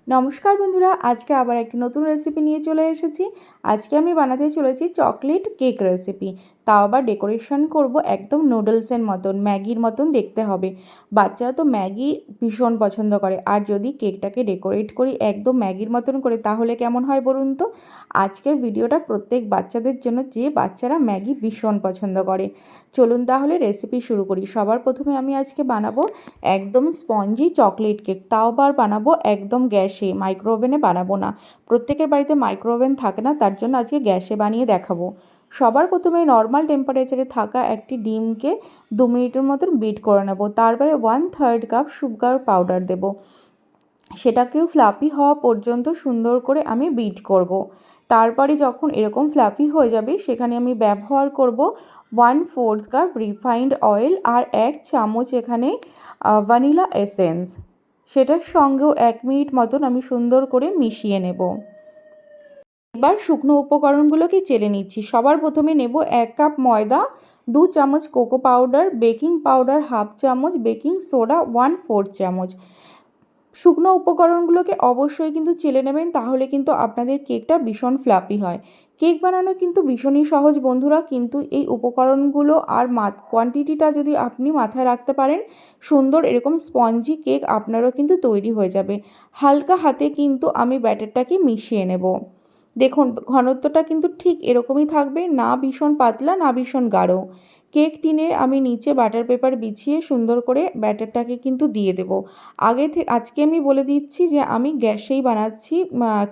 নমস্কার বন্ধুরা, আজকে আবার একটি নতুন রেসিপি নিয়ে চলে এসেছি। আজকে আমি বানাতে চলেছি চকলেট কেক রেসিপি। তাও আবার ডেকোরেশন করব একদম নুডলসের মতন, ম্যাগির মতন দেখতে হবে। বাচ্চারা তো ম্যাগি ভীষণ পছন্দ করে, আর যদি কেকটাকে ডেকোরেট করি একদম ম্যাগির মতন করে তাহলে কেমন হয় বলুন তো। আজকের ভিডিওটা প্রত্যেক বাচ্চাদের জন্য, যে বাচ্চারা ম্যাগি ভীষণ পছন্দ করে। চলুন তাহলে রেসিপি শুরু করি। সবার প্রথমে আমি আজকে বানাবো একদম স্পঞ্জি চকলেট কেক। তাও আবার বানাবো একদম গ্যাসে, মাইক্রোওভেনে বানাবো না। প্রত্যেকের বাড়িতে মাইক্রোওভেন থাকে না, তার জন্য আজকে গ্যাসে বানিয়ে দেখাবো। সবার প্রথমে নর্মাল টেম্পারেচারে থাকা একটি ডিমকে 2 মিনিটের মতন বিট করে নেব। তারপরে 1/3 কাপ সুগার পাউডার দেব। সেটাকেও ফ্লাফি হওয়া পর্যন্ত সুন্দর করে আমি বিট করব। তারপরে যখন এরকম ফ্লাফি হয়ে যাবে, সেখানে আমি ব্যবহার করব 1/4 কাপ রিফাইন্ড অয়েল আর 1 চামচ এখানে ভ্যানিলা এসেন্স। সেটার সঙ্গেও 1 মিনিট মতন আমি সুন্দর করে মিশিয়ে নেব। এবার শুকনো উপকরণগুলোকে চেলে নিচ্ছি। সবার প্রথমে নেব 1 কাপ ময়দা, 2 চামচ কোকো পাউডার, বেকিং পাউডার 1/2 চামচ, বেকিং সোডা 1/4 চামচ। শুকনো উপকরণগুলোকে অবশ্যই কিন্তু চেলে নেবেন, তাহলে কিন্তু আপনাদের কেকটা ভীষণ ফ্লাফি হয়। কেক বানানো কিন্তু ভীষণই সহজ বন্ধুরা, কিন্তু এই উপকরণগুলো আর কোয়ান্টিটিটা যদি আপনি মাথায় রাখতে পারেন, সুন্দর এরকম স্পঞ্জি কেক আপনারও কিন্তু তৈরি হয়ে যাবে। হালকা হাতে কিন্তু আমি ব্যাটারটাকে মিশিয়ে নেব। দেখুন ঘনত্বটা কিন্তু ঠিক এরকমই থাকবে, না ভীষণ পাতলা না ভীষণ গাঢ়। কেক টিনে আমি নিচে বাটার পেপার বিছিয়ে সুন্দর করে ব্যাটারটাকে কিন্তু দিয়ে দেব। আজকে আমি বলে দিচ্ছি যে আমি গ্যাসেই বানাচ্ছি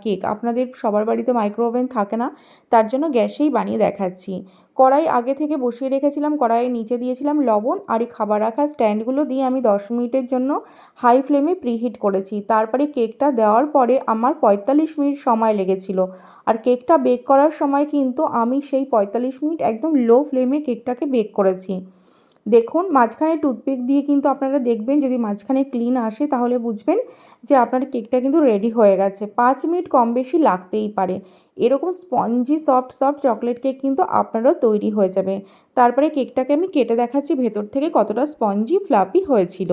কেক। আপনাদের সবার বাড়িতে মাইক্রোওভেন থাকে না, তার জন্য গ্যাসেই বানিয়ে দেখাচ্ছি। কড়াই আগে থেকে বসিয়ে রেখেছিলাম, কড়াইয়ের নিচে দিয়েছিলাম লবণ, আর এই খাবার রাখা স্ট্যান্ডগুলো দিয়ে আমি 10 মিনিটের জন্য হাই ফ্লেমে প্রিহিট করেছি। তারপরে কেকটা দেওয়ার পরে আমার 45 মিনিট সময় লেগেছিল। আর কেকটা বেক করার সময় কিন্তু আমি সেই 45 মিনিট একদম লো ফ্লেমে কেকটাকে বেক করেছি। দেখুন মাঝখানে টুথপিক দিয়ে কিন্তু আপনারা দেখবেন, যদি মাঝখানে ক্লিন আসে তাহলে বুঝবেন যে আপনার কেকটা কিন্তু রেডি হয়ে গেছে। 5 মিনিট কম বেশি লাগতেই পারে। এরকম spongy soft soft chocolate cake কিন্তু আপনারও তৈরি হয়ে যাবে। তারপরে কেকটাকে আমি কেটে দেখাচ্ছি ভেতর থেকে কতটা স্পঞ্জি ফ্লাফি হয়েছিল।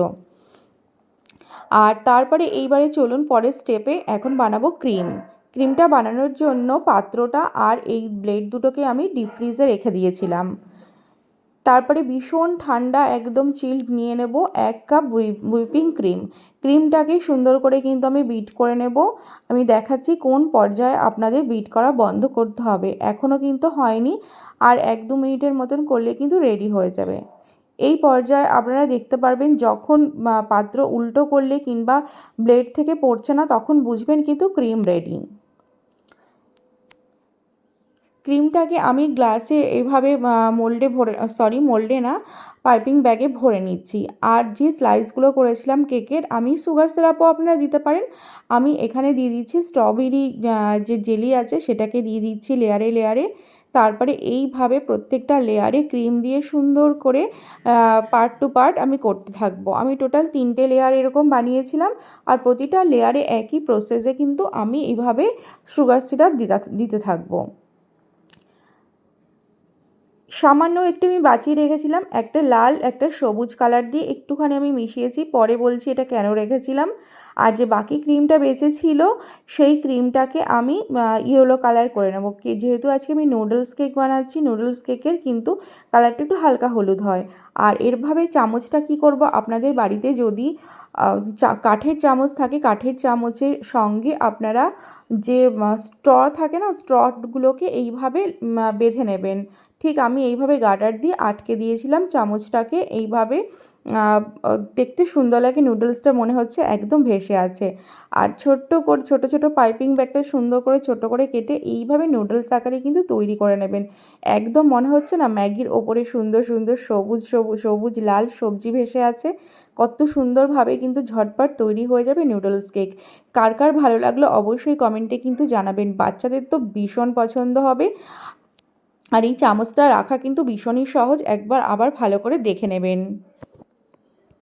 আর তারপরে এইবারে চলুন পরের স্টেপে। এখন বানাবো ক্রিমটা বানানোর জন্য পাত্রটা আর এই ব্লেড দুটোকে আমি ডিপ ফ্রিজে রেখে দিয়েছিলাম। তারপরে ভীষণ ঠান্ডা একদম চিল্ড নিয়ে নেব 1 কাপ হুইপিং ক্রিমটাকে সুন্দর করে কিন্তু আমি বিট করে নেব। আমি দেখাচ্ছি কোন পর্যায়ে আপনাদের বিট করা বন্ধ করতে হবে। এখনও কিন্তু হয়নি, আর 1-2 মিনিটের মতন করলে কিন্তু রেডি হয়ে যাবে। এই পর্যায়ে আপনারা দেখতে পারবেন যখন পাত্র উল্টো করলে কিংবা ব্লেড থেকে পড়ছে না, তখন বুঝবেন কিন্তু ক্রিম রেডি। ক্রিমটাকে আমি গ্লাসে এভাবে মোল্ডে না, পাইপিং ব্যাগে ভরে নিচ্ছি। আর যে স্লাইসগুলো করেছিলাম কেকের, আমি সুগার সিরাপও আপনারা দিতে পারেন। আমি এখানে দিয়ে দিচ্ছি স্ট্রবেরি যে জেলি আছে সেটাকে দিয়ে দিচ্ছি লেয়ারে লেয়ারে। তারপরে এইভাবে প্রত্যেকটা লেয়ারে ক্রিম দিয়ে সুন্দর করে পার্ট টু পার্ট আমি করতে থাকবো। আমি টোটাল 3টে লেয়ার এরকম বানিয়েছিলাম, আর প্রতিটা লেয়ারে একই প্রসেসে কিন্তু আমি এইভাবে সুগার সিরাপ দিতে থাকবো। সামান্য একটু আমি বাঁচিয়ে রেখেছিলাম, একটা লাল একটা সবুজ কালার দিয়ে একটুখানি আমি মিশিয়েছি, পরে বলছি এটা কেন রেখেছিলাম। আর যে বাকি ক্রিমটা বেঁচে ছিল, সেই ক্রিমটাকে আমি ইয়েলো কালার করে নেব। যেহেতু আজকে আমি নুডলস কেক বানাচ্ছি, নুডলস কেকের কিন্তু কালারটা একটু হালকা হলুদ হয়। আর এরভাবে চামচটা কি করব, আপনাদের বাড়িতে যদি কাঠের চামচ থাকে, কাঠের চামচের সঙ্গে আপনারা যে স্ট্র থাকে না, স্ট্রগুলোকে এইভাবে বেঁধে নেবেন। ঠিক আমি এইভাবে গার্ডার দিয়ে আটকে দিয়েছিলাম চামচটাকে। এইভাবে দেখতে সুন্দর লাগে, নুডলসটা মনে হচ্ছে একদম ভেসে আছে। আর ছোট ছোট পাইপিং ব্যাগটা সুন্দর করে ছোট করে কেটে এইভাবে নুডলস আকারে কিন্তু তৈরি করে নেবেন। একদম মনে হচ্ছে না ম্যাগির ওপরে সুন্দর সুন্দর সবুজ সবুজ সবুজ লাল সবজি ভেসে আছে। কত সুন্দরভাবে কিন্তু ঝটপট তৈরি হয়ে যাবে নুডলস কেক। কার কার ভালো লাগলো অবশ্যই কমেন্টে কিন্তু জানাবেন। বাচ্চাদের তো ভীষণ পছন্দ হবে। আর এই চামচটা রাখা কিন্তু ভীষণই সহজ, একবার আবার ভালো করে দেখে নেবেন।